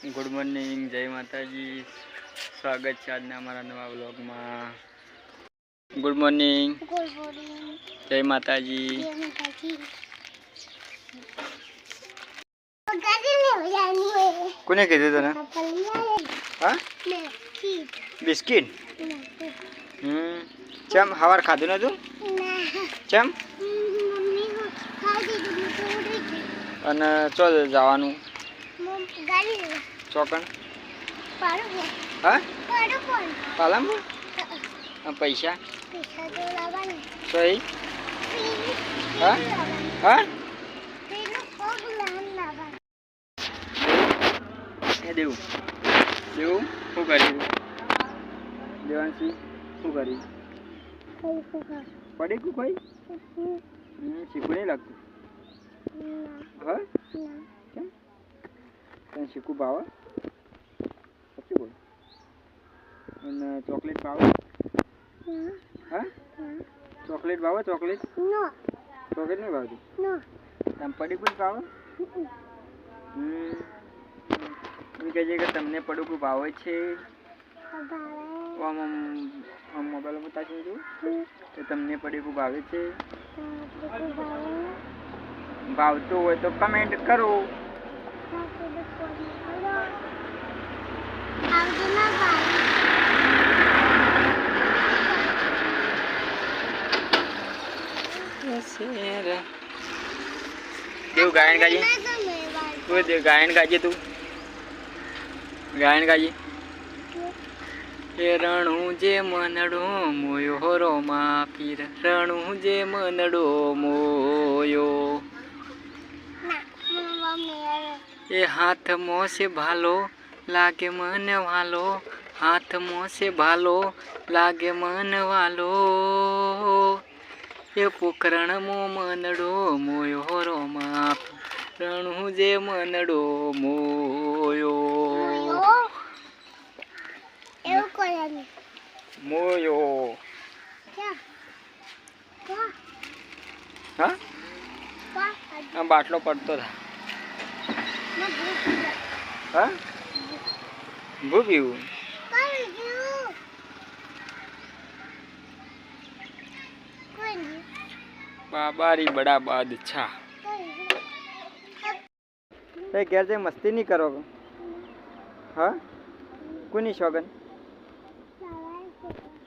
Good morning, जय माताजी। स्वागत है आज हमारा नवा व्लॉग में। गुड मॉर्निंग, जय माताजी। कोने कीधु तने? हाँ? बिस्किट? चम हवार खाधु न तू? चम? अने चल जावानु चौकन हाँ पालमपुर पैसा सही हाँ हाँ देव देव शू करी देवांशी शू करी पड़े को कोई शीखू नहीं लगती हाँ क्या तने शीखू भाव सच्ची बोल चॉकलेट भाव हाँ चॉकलेट भाव चॉकलेट चॉकलेट नहीं भावती तम पड़ी कुछ भाव कहिए कि तमने पड़ू को भाव है मोबाइल में बता दीजिए तो तमने पड़ी को भावे छे भावतो हो तो कमेंट करो। देव गायन गाइए तू देव गायन गाइए तू गायन गाइए रणु जे मनडो मोयो रोमा पीर रणु जे मनडो मोयो ये हाथ मोह से भालो लागे मन वालो हाथ मोह से भालो लागे मन वालो ये पोकरण मो मनडो मोयो रोमा रणु जे मनडो मोयो मोयो हाँ हम बाटलो पड़तो था हाँ भूख बाबारी बड़ा बादशाह घर से मस्ती नहीं करोगे हाँ कोनी शौकन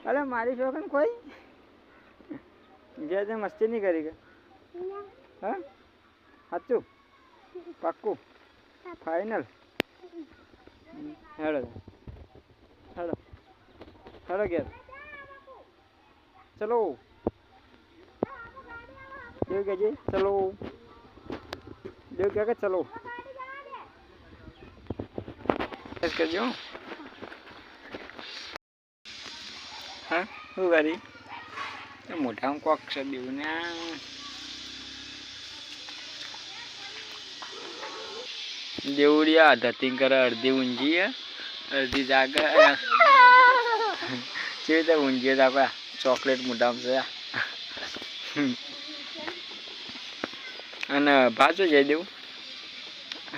अरे मारी शौकन कोई घर से मस्ती नहीं करेगा हाँ हाचू पक्कू फाइनल हेलो हेलो हेलो घर चलो देव क्या जी चलो देव क्या कर चलो कर जो हाँ શું કરી મોઢામાં કોક છે દેવને દેવડિયા ધતિંગ કરે અડધી ઊંઘી અડધી જાગે કેવી રીતે ઊંઘીએ આપણે ચોકલેટ મોઢામાં છે અને ભાચો જાય દેવું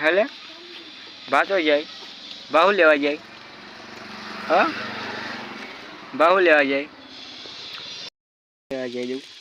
હેલે ભાચો જાય બાહુ લેવા જાય હા બાહુ લેવા જાય દેવું